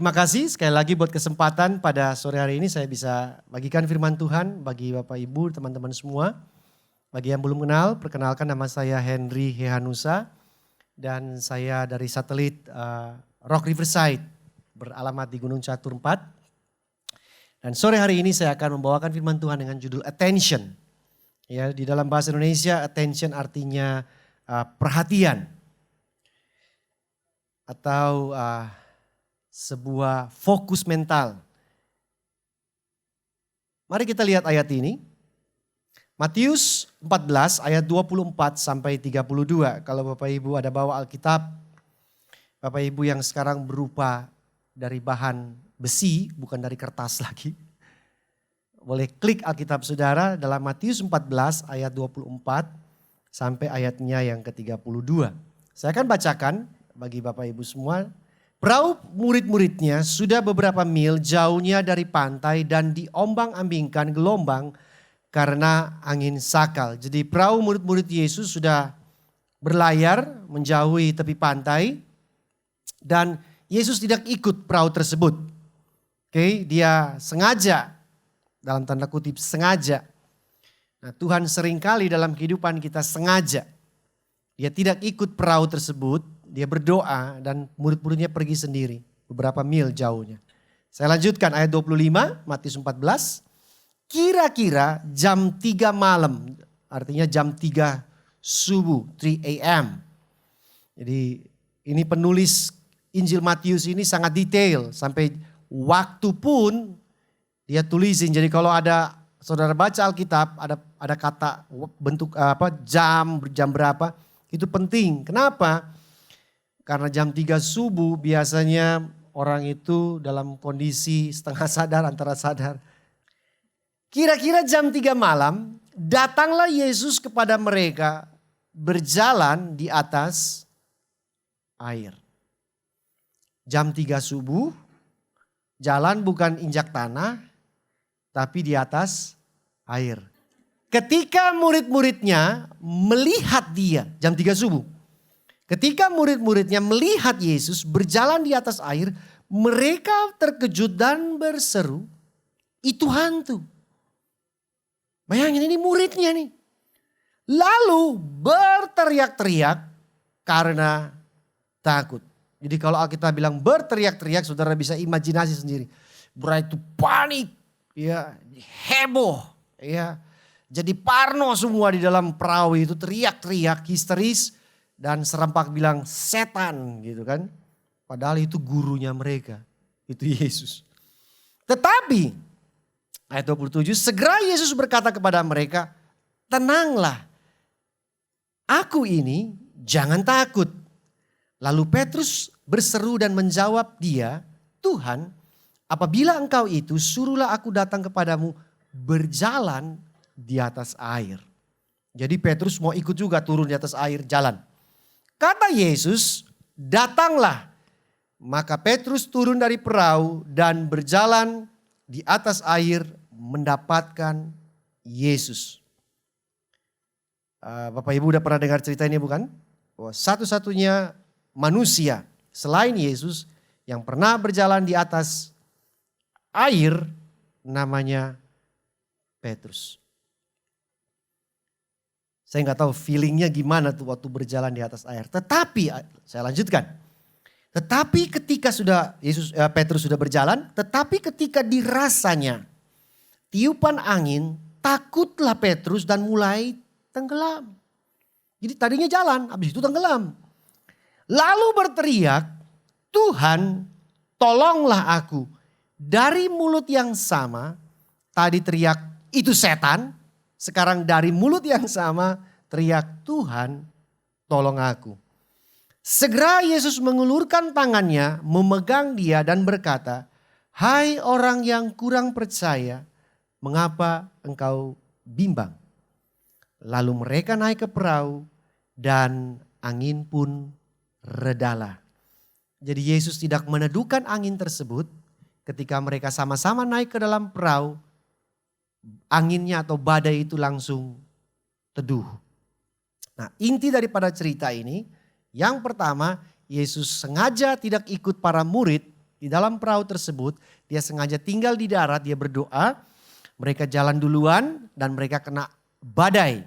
Terima kasih sekali lagi buat kesempatan pada sore hari ini saya bisa bagikan firman Tuhan bagi Bapak Ibu, teman-teman semua. Bagi yang belum kenal, perkenalkan nama saya Henry Hehanusa dan saya dari satelit Rock Riverside beralamat di Gunung Catur 4. Dan sore hari ini saya akan membawakan firman Tuhan dengan judul Attention. Ya, di dalam bahasa Indonesia attention artinya perhatian atau sebuah fokus mental. Mari kita lihat ayat ini. Matius 14 ayat 24 sampai 32. Kalau Bapak Ibu ada bawa Alkitab, Bapak Ibu yang sekarang berupa dari bahan besi, bukan dari kertas lagi. Boleh klik Alkitab saudara dalam Matius 14 ayat 24 sampai ayatnya yang ke-32. Saya akan bacakan bagi Bapak Ibu semua. Perahu murid-muridnya sudah beberapa mil jauhnya dari pantai dan diombang-ambingkan gelombang karena angin sakal. Jadi perahu murid-murid Yesus sudah berlayar menjauhi tepi pantai dan Yesus tidak ikut perahu tersebut. Oke, dia sengaja, dalam tanda kutip sengaja. Nah, Tuhan seringkali dalam kehidupan kita sengaja. Dia tidak ikut perahu tersebut. Dia berdoa dan murid-muridnya pergi sendiri beberapa mil jauhnya. Saya lanjutkan ayat 25 Matius 14. Kira-kira jam 3 malam, artinya jam 3 subuh, 3 a.m. Jadi ini penulis Injil Matius ini sangat detail sampai waktu pun dia tulisin. Jadi kalau ada saudara baca Alkitab ada kata bentuk jam berapa itu penting. Kenapa? Karena jam 3 subuh biasanya orang itu dalam kondisi setengah sadar, antara sadar. Kira-kira jam 3 malam datanglah Yesus kepada mereka berjalan di atas air. Jam 3 subuh jalan bukan injak tanah tapi di atas air. Ketika murid-muridnya melihat dia jam 3 subuh. Ketika murid-muridnya melihat Yesus berjalan di atas air, mereka terkejut dan berseru, itu hantu. Bayangin ini muridnya nih. Lalu berteriak-teriak karena takut. Jadi kalau Alkitab bilang berteriak-teriak, saudara bisa imajinasi sendiri. Berarti itu panik, ya, heboh, ya. Jadi parno semua di dalam perahu itu teriak-teriak histeris. Dan serempak bilang setan gitu kan. Padahal itu gurunya mereka. Itu Yesus. Tetapi ayat 27 segera Yesus berkata kepada mereka. Tenanglah. Aku ini jangan takut. Lalu Petrus berseru dan menjawab dia. Tuhan apabila engkau itu suruhlah aku datang kepadamu berjalan di atas air. Jadi Petrus mau ikut juga turun di atas air jalan. Kata Yesus, datanglah. Maka Petrus turun dari perahu dan berjalan di atas air mendapatkan Yesus. Bapak Ibu udah pernah dengar cerita ini bukan? Bahwa satu-satunya manusia selain Yesus yang pernah berjalan di atas air namanya Petrus. Saya nggak tahu feelingnya gimana tuh waktu berjalan di atas air. Tetapi saya lanjutkan. Tetapi ketika Petrus sudah berjalan, tetapi ketika dirasanya tiupan angin, takutlah Petrus dan mulai tenggelam. Jadi tadinya jalan, habis itu tenggelam. Lalu berteriak, Tuhan tolonglah aku. Dari mulut yang sama, tadi teriak itu setan. Sekarang dari mulut yang sama teriak Tuhan tolong aku. Segera Yesus mengulurkan tangannya memegang dia dan berkata, hai orang yang kurang percaya, mengapa engkau bimbang? Lalu mereka naik ke perahu dan angin pun redalah. Jadi Yesus tidak meneduhkan angin tersebut ketika mereka sama-sama naik ke dalam perahu. Anginnya atau badai itu langsung teduh. Nah, inti daripada cerita ini, yang pertama Yesus sengaja tidak ikut para murid Di dalam perahu tersebut dia sengaja tinggal di darat, dia berdoa. Mereka jalan duluan dan mereka kena badai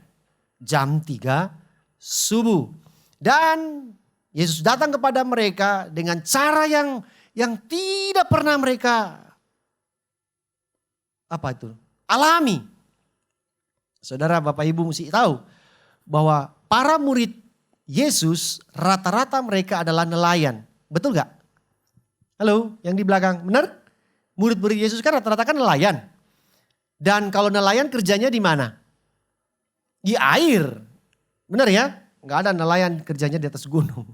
jam 3 subuh. Dan Yesus datang kepada mereka dengan cara yang tidak pernah mereka alami. Saudara, Bapak Ibu mesti tahu bahwa para murid Yesus rata-rata mereka adalah nelayan. Betul gak? Halo, yang di belakang, benar? Murid-murid Yesus kan rata-rata kan nelayan. Dan kalau nelayan kerjanya di mana? Di air. Benar ya? Gak ada nelayan kerjanya di atas gunung.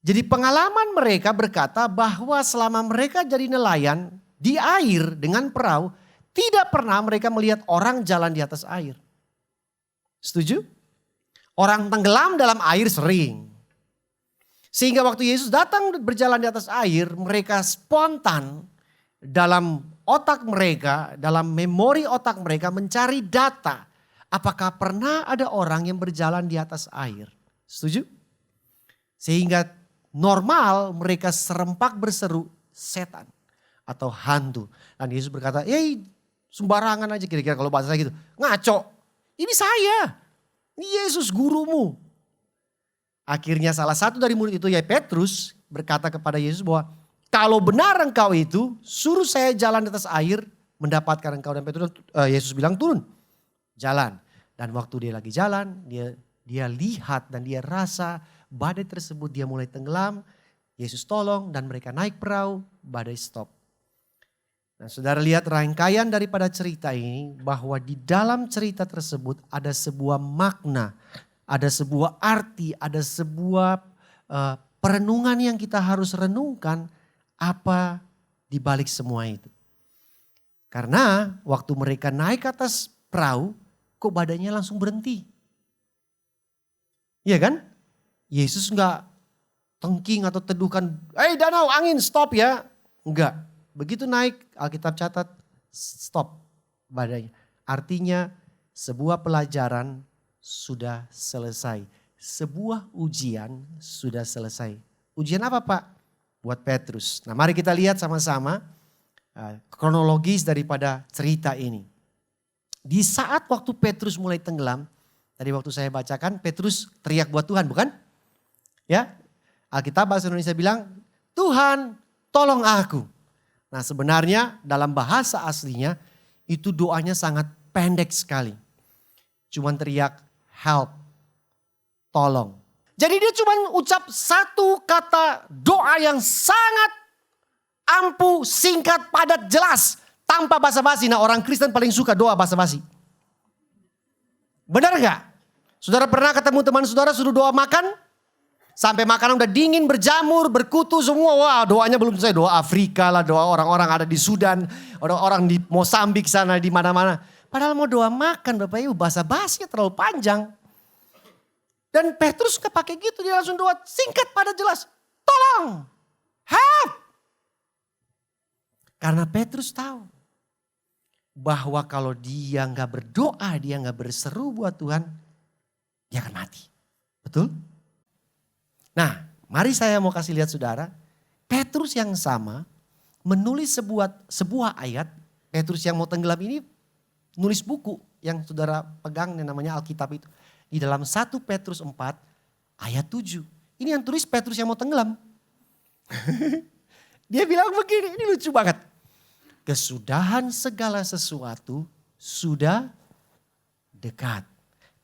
Jadi pengalaman mereka berkata bahwa selama mereka jadi nelayan di air dengan perahu, tidak pernah mereka melihat orang jalan di atas air. Setuju? Orang tenggelam dalam air sering. Sehingga waktu Yesus datang berjalan di atas air, mereka spontan dalam otak mereka, dalam memori otak mereka mencari data. Apakah pernah ada orang yang berjalan di atas air? Setuju? Sehingga normal mereka serempak berseru setan atau hantu. Dan Yesus berkata, sembarangan aja kira-kira kalau bahasa gitu. Ngaco, ini saya, ini Yesus gurumu. Akhirnya salah satu dari murid itu yaitu Petrus berkata kepada Yesus bahwa kalau benar engkau itu suruh saya jalan di atas air mendapatkan engkau. Dan Petrus, Yesus bilang turun, jalan. Dan waktu dia lagi jalan dia lihat dan dia rasa badai tersebut dia mulai tenggelam. Yesus tolong dan mereka naik perahu, badai stop. Nah, saudara lihat rangkaian daripada cerita ini bahwa di dalam cerita tersebut ada sebuah makna, ada sebuah arti, ada sebuah perenungan yang kita harus renungkan apa di balik semua itu. Karena waktu mereka naik ke atas perahu, kok badannya langsung berhenti. Iya kan? Yesus enggak tengking atau teduhkan, danau angin stop ya. Enggak. Begitu naik, Alkitab catat stop badannya. Artinya sebuah pelajaran sudah selesai. Sebuah ujian sudah selesai. Ujian apa Pak? Buat Petrus. Nah mari kita lihat sama-sama kronologis daripada cerita ini. Di saat waktu Petrus mulai tenggelam, tadi waktu saya bacakan Petrus teriak buat Tuhan bukan? Ya, Alkitab bahasa Indonesia bilang, Tuhan tolong aku. Nah sebenarnya dalam bahasa aslinya itu doanya sangat pendek sekali. Cuman teriak help, tolong. Jadi dia cuma ucap satu kata doa yang sangat ampuh, singkat, padat, jelas. Tanpa basa-basi. Nah orang Kristen paling suka doa basa-basi. Benar gak? Saudara pernah ketemu teman saudara suruh doa makan? Sampai makanan udah dingin, berjamur, berkutu semua. Wah doanya belum selesai. Doa Afrika lah, doa orang-orang ada di Sudan. Orang-orang di Mozambik sana, di mana-mana. Padahal mau doa makan Bapak Ibu, basa-basinya terlalu panjang. Dan Petrus gak pakai gitu, dia langsung doa singkat pada jelas. Tolong, help. Karena Petrus tahu bahwa kalau dia gak berdoa, dia gak berseru buat Tuhan, dia akan mati. Betul? Nah, mari saya mau kasih lihat saudara, Petrus yang sama menulis sebuah ayat, Petrus yang mau tenggelam ini nulis buku yang saudara pegang yang namanya Alkitab itu. Di dalam 1 Petrus 4 ayat 7. Ini yang tulis Petrus yang mau tenggelam. Dia bilang begini, ini lucu banget. Kesudahan segala sesuatu sudah dekat.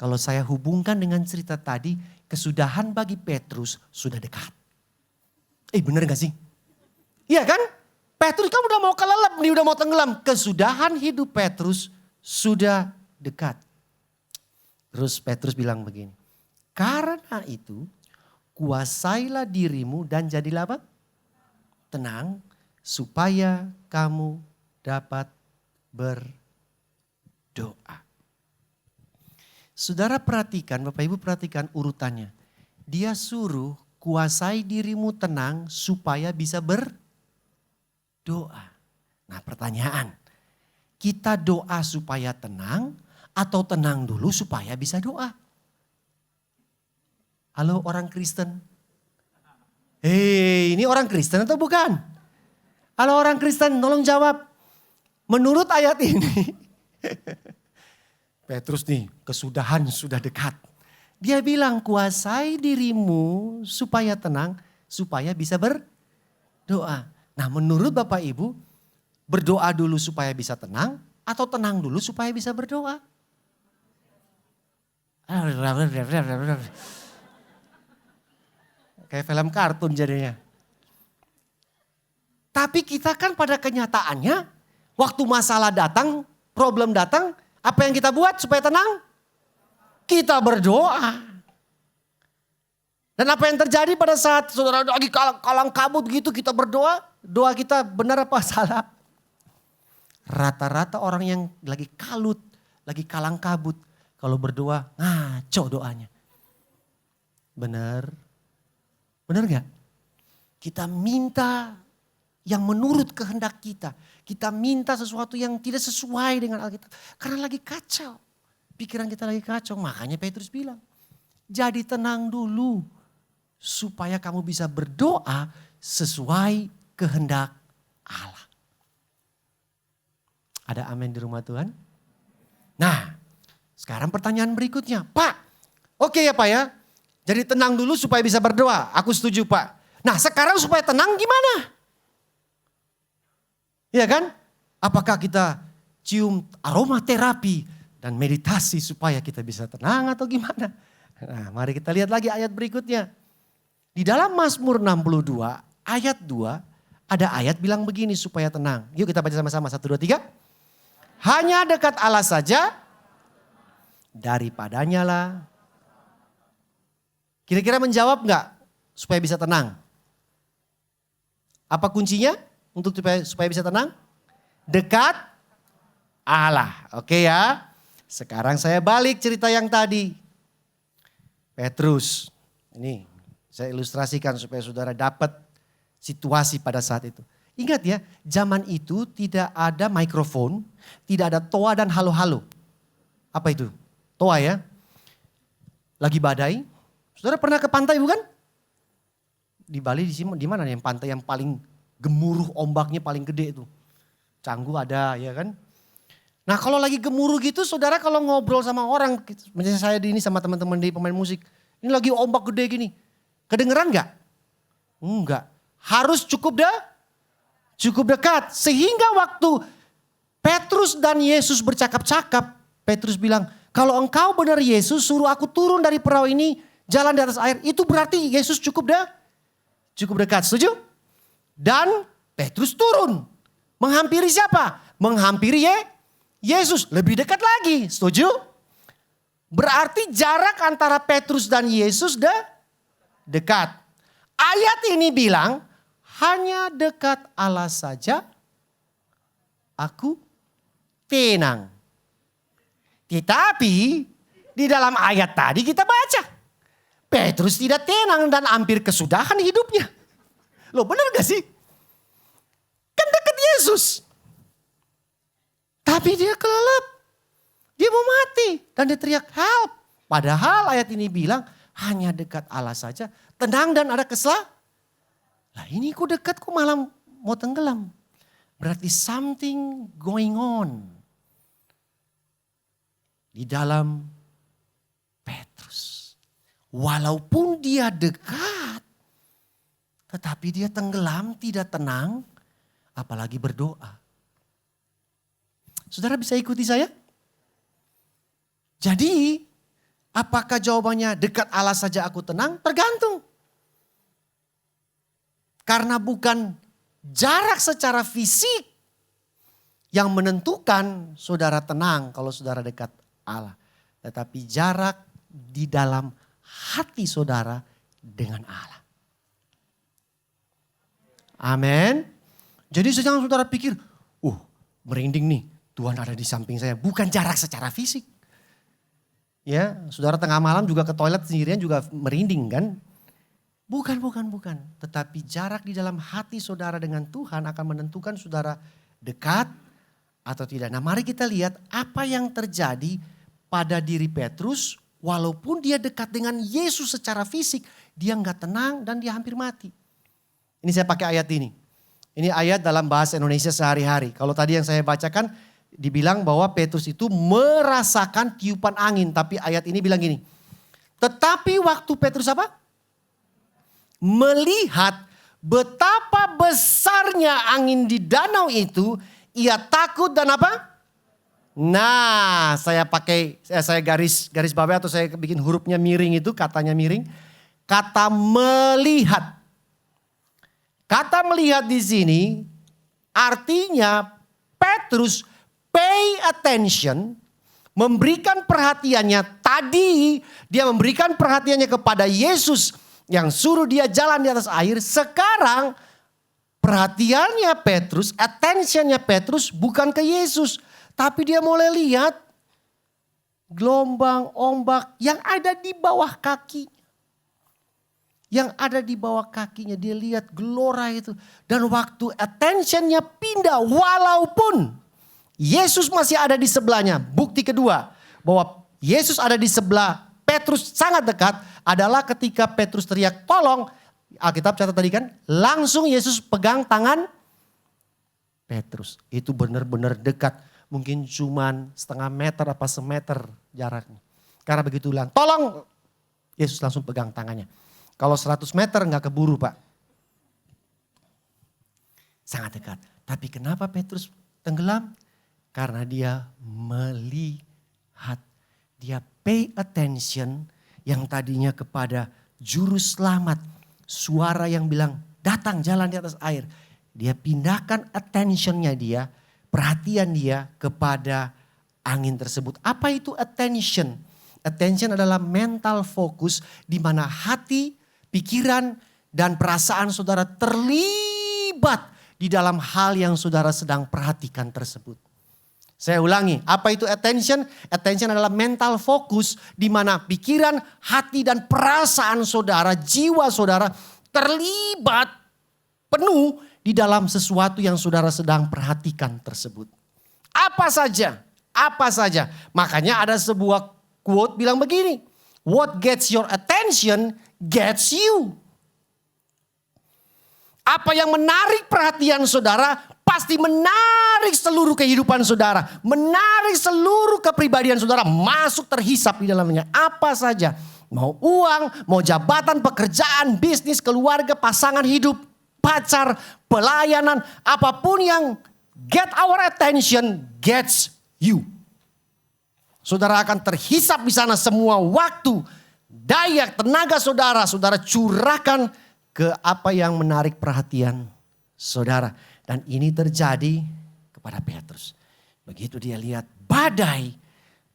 Kalau saya hubungkan dengan cerita tadi, kesudahan bagi Petrus sudah dekat. Bener gak sih? Iya kan? Petrus kamu udah mau kelelep nih, udah mau tenggelam. Kesudahan hidup Petrus sudah dekat. Terus Petrus bilang begini, karena itu kuasailah dirimu dan jadilah apa? Tenang supaya kamu dapat berdoa. Saudara perhatikan, Bapak Ibu perhatikan urutannya. Dia suruh kuasai dirimu tenang supaya bisa berdoa. Nah pertanyaan, kita doa supaya tenang atau tenang dulu supaya bisa doa? Halo orang Kristen. Hei, ini orang Kristen atau bukan? Kalau orang Kristen, tolong jawab. Menurut ayat ini, Petrus nih, kesudahan sudah dekat. Dia bilang, kuasai dirimu supaya tenang, supaya bisa berdoa. Nah, menurut Bapak Ibu, berdoa dulu supaya bisa tenang, atau tenang dulu supaya bisa berdoa? Kayak film kartun jadinya. Tapi kita kan pada kenyataannya, waktu masalah datang, problem datang, apa yang kita buat supaya tenang? Kita berdoa. Dan apa yang terjadi pada saat saudara lagi kalang kabut gitu kita berdoa, doa kita benar apa salah? Rata-rata orang yang lagi kalut, lagi kalang kabut, kalau berdoa ngaco doanya. Benar? Benar gak? Kita minta yang menurut kehendak kita. Kita minta sesuatu yang tidak sesuai dengan Alkitab. Karena lagi kacau. Pikiran kita lagi kacau. Makanya Petrus bilang, jadi tenang dulu. Supaya kamu bisa berdoa sesuai kehendak Allah. Ada amin di rumah Tuhan? Nah, sekarang pertanyaan berikutnya. Pak, oke ya Pak ya. Jadi tenang dulu supaya bisa berdoa. Aku setuju Pak. Nah sekarang supaya tenang gimana? Iya kan? Apakah kita cium aromaterapi dan meditasi supaya kita bisa tenang atau gimana? Nah mari kita lihat lagi ayat berikutnya. Di dalam Mazmur 62 ayat 2 ada ayat bilang begini supaya tenang. Yuk kita baca sama-sama 1, 2, 3. Hanya dekat Allah saja, daripadanya lah. Kira-kira menjawab gak supaya bisa tenang? Apa kuncinya untuk supaya bisa tenang? Dekat Allah. Oke ya. Sekarang saya balik cerita yang tadi. Petrus. Ini saya ilustrasikan supaya saudara dapat situasi pada saat itu. Ingat ya, zaman itu tidak ada mikrofon, tidak ada toa dan halo-halo. Apa itu? Toa ya. Lagi badai. Saudara pernah ke pantai bukan? Di Bali di mana nih yang pantai yang paling gemuruh ombaknya paling gede itu? Canggu ada ya kan? Nah kalau lagi gemuruh gitu saudara kalau ngobrol sama orang, misalnya saya di ini sama teman-teman di pemain musik. Ini lagi ombak gede gini. Kedengeran gak? Enggak. Harus cukup dekat. Sehingga waktu Petrus dan Yesus bercakap-cakap, Petrus bilang, kalau engkau benar Yesus suruh aku turun dari perahu ini, jalan di atas air, itu berarti Yesus cukup dekat. Setuju? Dan Petrus turun. Menghampiri siapa? Menghampiri Yesus. Lebih dekat lagi. Setuju? Berarti jarak antara Petrus dan Yesus dekat. Ayat ini bilang, hanya dekat Allah saja aku tenang. Tetapi di dalam ayat tadi kita baca. Petrus tidak tenang dan hampir kesudahan hidupnya. Loh benar gak sih? Kan dekat Yesus. Tapi dia kelelep. Dia mau mati. Dan dia teriak help. Padahal ayat ini bilang hanya dekat Allah saja. Tenang dan ada keselamatan. Lah ini kok dekat kok malah mau tenggelam. Berarti something going on. Di dalam Petrus. Walaupun dia dekat, tetapi dia tenggelam, tidak tenang, apalagi berdoa. Saudara bisa ikuti saya? Jadi, apakah jawabannya dekat Allah saja aku tenang? Tergantung. Karena bukan jarak secara fisik yang menentukan saudara tenang kalau saudara dekat Allah. Tetapi jarak di dalam hati saudara dengan Allah. Amin. Jadi jangan saudara pikir, merinding nih, Tuhan ada di samping saya. Bukan jarak secara fisik. Ya, saudara tengah malam juga ke toilet sendirian juga merinding kan? Bukan. Tetapi jarak di dalam hati saudara dengan Tuhan akan menentukan saudara dekat atau tidak. Nah mari kita lihat apa yang terjadi pada diri Petrus. Walaupun dia dekat dengan Yesus secara fisik, dia nggak tenang dan dia hampir mati. Ini saya pakai ayat ini. Ini ayat dalam bahasa Indonesia sehari-hari. Kalau tadi yang saya bacakan dibilang bahwa Petrus itu merasakan tiupan angin. Tapi ayat ini bilang gini. Tetapi waktu Petrus apa? Melihat betapa besarnya angin di danau itu. Ia takut dan apa? Nah, saya garis bawah atau saya bikin hurufnya miring itu, katanya miring. Kata melihat. Kata melihat di sini artinya Petrus pay attention, memberikan perhatiannya. Tadi dia memberikan perhatiannya kepada Yesus yang suruh dia jalan di atas air. Sekarang perhatiannya Petrus, attentionnya Petrus bukan ke Yesus. Tapi dia mulai lihat gelombang, ombak yang ada di bawah kaki. Yang ada di bawah kakinya, dia lihat gelora itu. Dan waktu attentionnya pindah, walaupun Yesus masih ada di sebelahnya. Bukti kedua bahwa Yesus ada di sebelah Petrus sangat dekat adalah ketika Petrus teriak tolong. Alkitab catat tadi kan, langsung Yesus pegang tangan Petrus. Itu benar-benar dekat. Mungkin cuman setengah meter apa semeter jaraknya. Karena begitu bilang tolong, Yesus langsung pegang tangannya. Kalau 100 meter nggak keburu Pak. Sangat dekat. Tapi kenapa Petrus tenggelam? Karena dia melihat. Dia pay attention yang tadinya kepada juru selamat. Suara yang bilang datang jalan di atas air. Dia pindahkan attentionnya dia, perhatian dia kepada angin tersebut. Apa itu attention? Attention adalah mental focus di mana hati, pikiran dan perasaan saudara terlibat di dalam hal yang saudara sedang perhatikan tersebut. Saya ulangi, apa itu attention? Attention adalah mental focus di mana pikiran, hati dan perasaan saudara, jiwa saudara terlibat penuh di dalam sesuatu yang saudara sedang perhatikan tersebut. Apa saja? Apa saja? Makanya ada sebuah quote bilang begini, what gets your attention gets you. Apa yang menarik perhatian saudara pasti menarik seluruh kehidupan saudara. Menarik seluruh kepribadian saudara masuk terhisap di dalamnya. Apa saja. Mau uang, mau jabatan, pekerjaan, bisnis, keluarga, pasangan hidup, pacar, pelayanan. Apapun yang get our attention gets you. Saudara akan terhisap di sana semua waktu, daya, tenaga saudara, saudara curahkan ke apa yang menarik perhatian saudara. Dan ini terjadi kepada Petrus. Begitu dia lihat badai,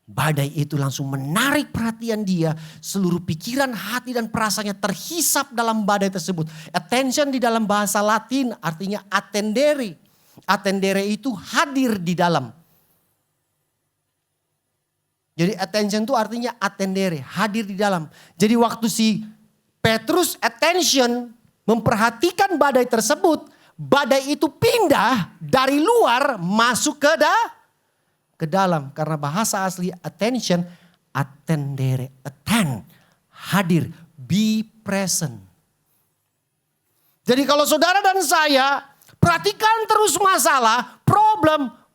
badai itu langsung menarik perhatian dia. Seluruh pikiran, hati dan perasaannya terhisap dalam badai tersebut. Attention di dalam bahasa Latin artinya attendere. Attendere itu hadir di dalam. Jadi attention itu artinya attendere, hadir di dalam. Jadi waktu si Petrus attention memperhatikan badai tersebut, badai itu pindah dari luar masuk ke dalam. Karena bahasa asli attention, attendere, attend, hadir, be present. Jadi kalau saudara dan saya perhatikan terus masalah,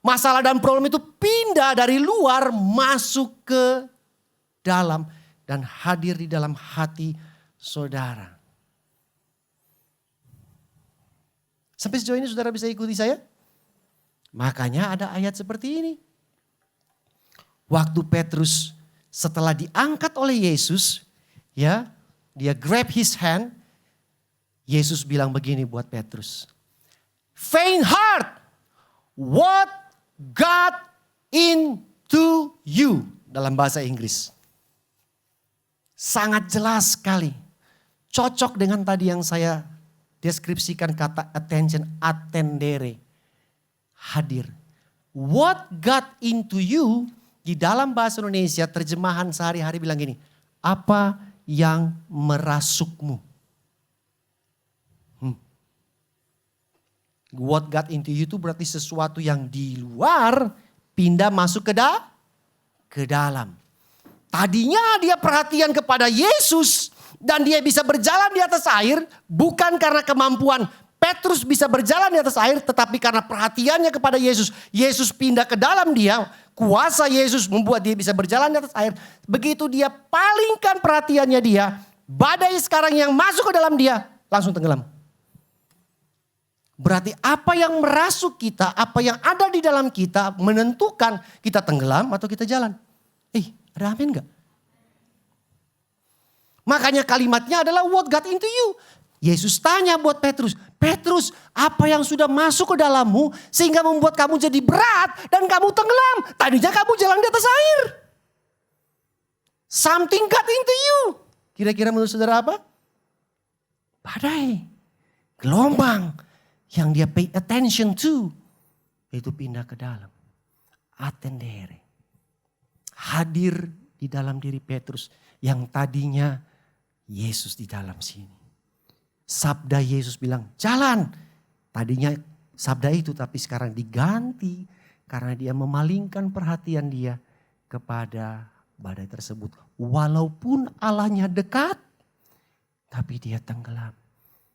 masalah dan problem itu pindah dari luar masuk ke dalam dan hadir di dalam hati saudara. Sampai sejauh ini saudara bisa ikuti saya? Makanya ada ayat seperti ini. Waktu Petrus setelah diangkat oleh Yesus, ya, dia grab his hand, Yesus bilang begini buat Petrus. Faint heart, what got into you, dalam bahasa Inggris. Sangat jelas sekali. Cocok dengan tadi yang saya deskripsikan kata attention, attendere, hadir. What got into you di dalam bahasa Indonesia terjemahan sehari-hari bilang gini, apa yang merasukmu? What got into you itu berarti sesuatu yang di luar pindah masuk ke dalam. Tadinya dia perhatian kepada Yesus dan dia bisa berjalan di atas air bukan karena kemampuan Petrus bisa berjalan di atas air, tetapi karena perhatiannya kepada Yesus, Yesus pindah ke dalam dia. Kuasa Yesus membuat dia bisa berjalan di atas air. Begitu dia palingkan perhatiannya dia, badai sekarang yang masuk ke dalam dia, langsung tenggelam. Berarti apa yang merasuk kita, apa yang ada di dalam kita menentukan kita tenggelam atau kita jalan. Ada amin gak? Makanya kalimatnya adalah what got into you. Yesus tanya buat Petrus, Petrus, apa yang sudah masuk ke dalammu sehingga membuat kamu jadi berat dan kamu tenggelam? Tadinya kamu jalan di atas air. Something got into you. Kira-kira menurut saudara apa? Badai, gelombang yang dia pay attention to, itu pindah ke dalam. Attendere. Hadir di dalam diri Petrus yang tadinya Yesus di dalam sini. Sabda Yesus bilang jalan. Tadinya sabda itu tapi sekarang diganti karena dia memalingkan perhatian dia kepada badai tersebut. Walaupun Allahnya dekat tapi dia tenggelam.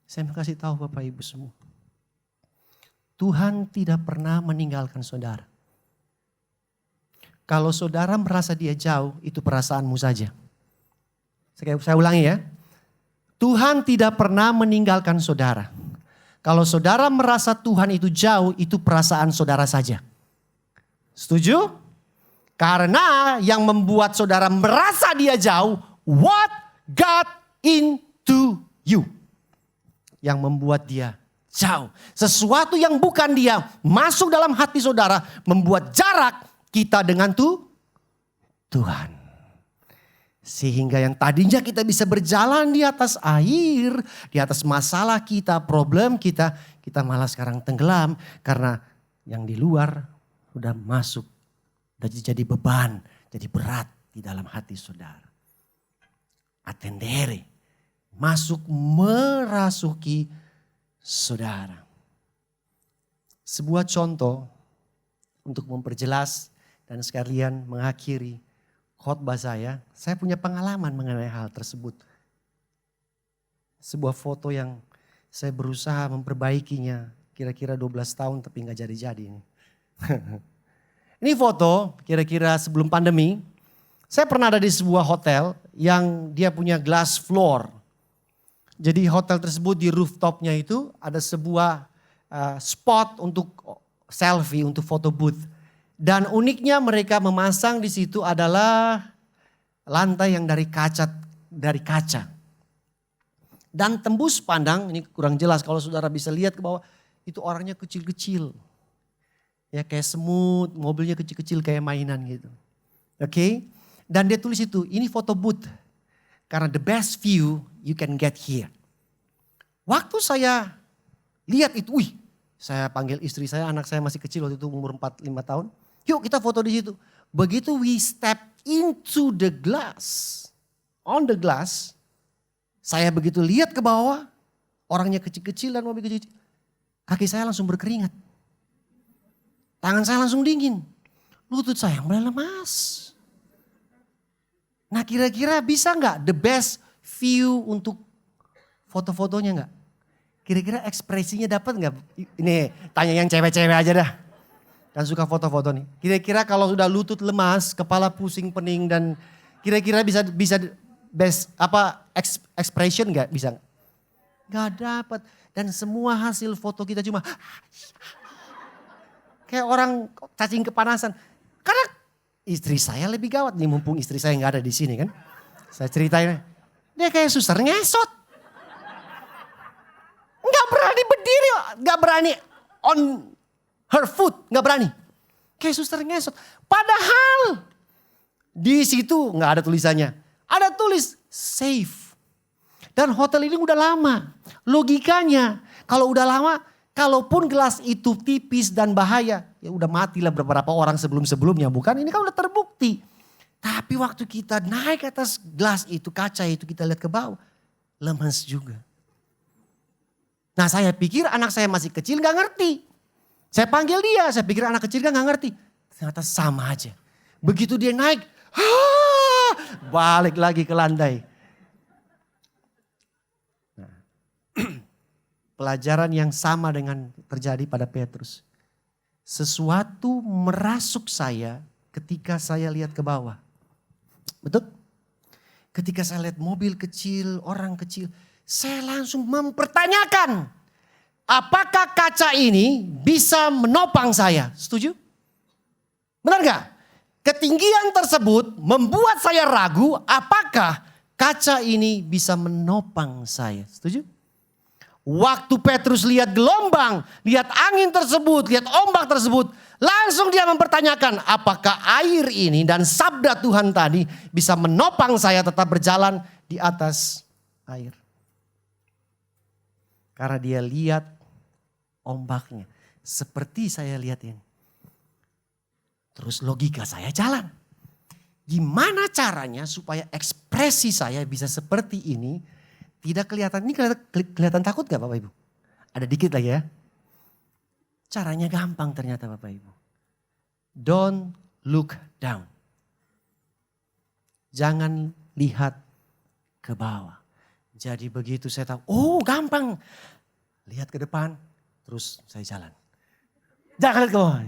Saya mau kasih tahu Bapak Ibu semua. Tuhan tidak pernah meninggalkan saudara. Kalau saudara merasa dia jauh, itu perasaanmu saja. Saya ulangi ya. Tuhan tidak pernah meninggalkan saudara. Kalau saudara merasa Tuhan itu jauh, itu perasaan saudara saja. Setuju? Karena yang membuat saudara merasa dia jauh, what got into you? Yang membuat dia jauh. Sesuatu yang bukan dia masuk dalam hati saudara, membuat jarak kita dengan Tuhan. Sehingga yang tadinya kita bisa berjalan di atas air, di atas masalah kita, problem kita malah sekarang tenggelam. Karena yang di luar udah masuk, udah jadi beban, jadi berat di dalam hati saudara. Attendere, masuk merasuki saudara. Sebuah contoh untuk memperjelas dan sekalian mengakhiri khotbah saya punya pengalaman mengenai hal tersebut. Sebuah foto yang saya berusaha memperbaikinya kira-kira 12 tahun tapi gak jadi-jadi. Ini foto kira-kira sebelum pandemi. Saya pernah ada di sebuah hotel yang dia punya glass floor. Jadi hotel tersebut di rooftopnya itu ada sebuah spot untuk selfie, untuk foto booth. Dan uniknya mereka memasang di situ adalah lantai yang dari kaca. Dan tembus pandang, ini kurang jelas kalau saudara bisa lihat ke bawah, itu orangnya kecil-kecil. Ya kayak semut, mobilnya kecil-kecil kayak mainan gitu. Oke? Dan dia tulis itu, ini foto booth. Karena the best view you can get here. Waktu saya lihat itu, saya panggil istri saya, anak saya masih kecil waktu itu umur 4-5 tahun. Yuk kita foto di situ. Begitu we step into the glass, on the glass, saya begitu lihat ke bawah, orangnya kecil-kecil dan mobil kecil, kaki saya langsung berkeringat. Tangan saya langsung dingin. Lutut saya mulai lemas. Nah kira-kira bisa gak the best view untuk foto-fotonya gak? Kira-kira ekspresinya dapat gak? Ini tanya yang cewek-cewek aja dah. Dan suka foto-foto nih. Kira-kira kalau sudah lutut lemas, kepala pusing, pening dan kira-kira bisa best expression gak? Bisa? Gak dapat. Dan semua hasil foto kita cuma kayak orang cacing kepanasan. Karena istri saya lebih gawat nih, mumpung istri saya gak ada di sini kan. Saya ceritain, dia kayak suster ngesot. Gak berani berdiri, gak berani on her foot, gak berani. Kayak suster ngesot. Padahal di situ gak ada tulisannya. Ada tulis safe. Dan hotel ini udah lama. Logikanya kalau udah lama, kalaupun gelas itu tipis dan bahaya, ya udah matilah beberapa orang sebelum-sebelumnya. Bukan, ini kan udah terbukti. Tapi waktu kita naik ke atas gelas itu, kaca itu kita lihat ke bawah, lemas juga. Nah saya pikir anak saya masih kecil gak ngerti. Saya panggil dia, saya pikir anak kecil kan gak ngerti. Ternyata sama aja. Begitu dia naik, balik lagi ke landai. Nah. pelajaran yang sama dengan terjadi pada Petrus. Sesuatu merasuk saya ketika saya lihat ke bawah. Betul? Ketika saya lihat mobil kecil, orang kecil, saya langsung mempertanyakan, apakah kaca ini bisa menopang saya? Setuju? Benar gak? Ketinggian tersebut membuat saya ragu apakah kaca ini bisa menopang saya. Setuju? Waktu Petrus lihat gelombang, lihat angin tersebut, lihat ombak tersebut, langsung dia mempertanyakan apakah air ini dan sabda Tuhan tadi bisa menopang saya tetap berjalan di atas air. Karena dia lihat ombaknya seperti saya lihat ini. Terus logika saya jalan. Gimana caranya supaya ekspresi saya bisa seperti ini? Tidak kelihatan, ini kelihatan takut gak Bapak Ibu? Ada dikit lagi ya. Caranya gampang ternyata Bapak Ibu. Don't look down. Jangan lihat ke bawah. Jadi begitu saya tahu, oh gampang. Lihat ke depan, terus saya jalan. Jangan lihat ke bawah.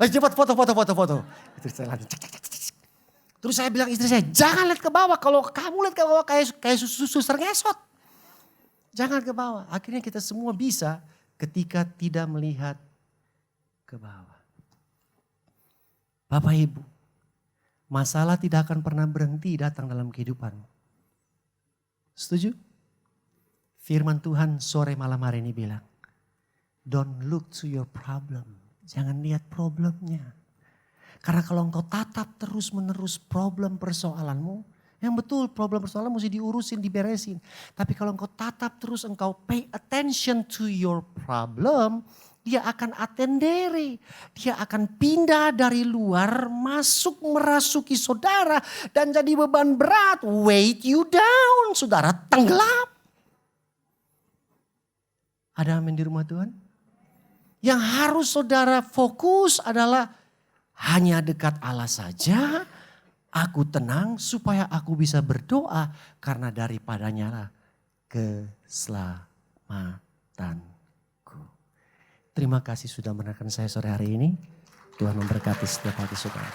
Cepat foto. Terus saya lanjut. Terus saya bilang istri saya, jangan lihat ke bawah. Kalau kamu lihat ke bawah kayak suster ngesot. Jangan ke bawah. Akhirnya kita semua bisa ketika tidak melihat ke bawah. Bapak Ibu, masalah tidak akan pernah berhenti datang dalam kehidupanmu. Setuju? Firman Tuhan sore malam hari ini bilang, don't look to your problem. Jangan lihat problemnya. Karena kalau engkau tatap terus menerus problem persoalanmu, yang betul problem persoalan mesti diurusin, diberesin. Tapi kalau engkau tatap terus, engkau pay attention to your problem, dia akan attendere. Dia akan pindah dari luar, masuk merasuki saudara dan jadi beban berat, weight you down. Saudara tenggelam. Ada amin di rumah Tuhan? Yang harus saudara fokus adalah hanya dekat Allah saja, aku tenang supaya aku bisa berdoa karena daripadanya lah keselamatanku. Terima kasih sudah mendengarkan saya sore hari ini. Tuhan memberkati setiap hati saudara.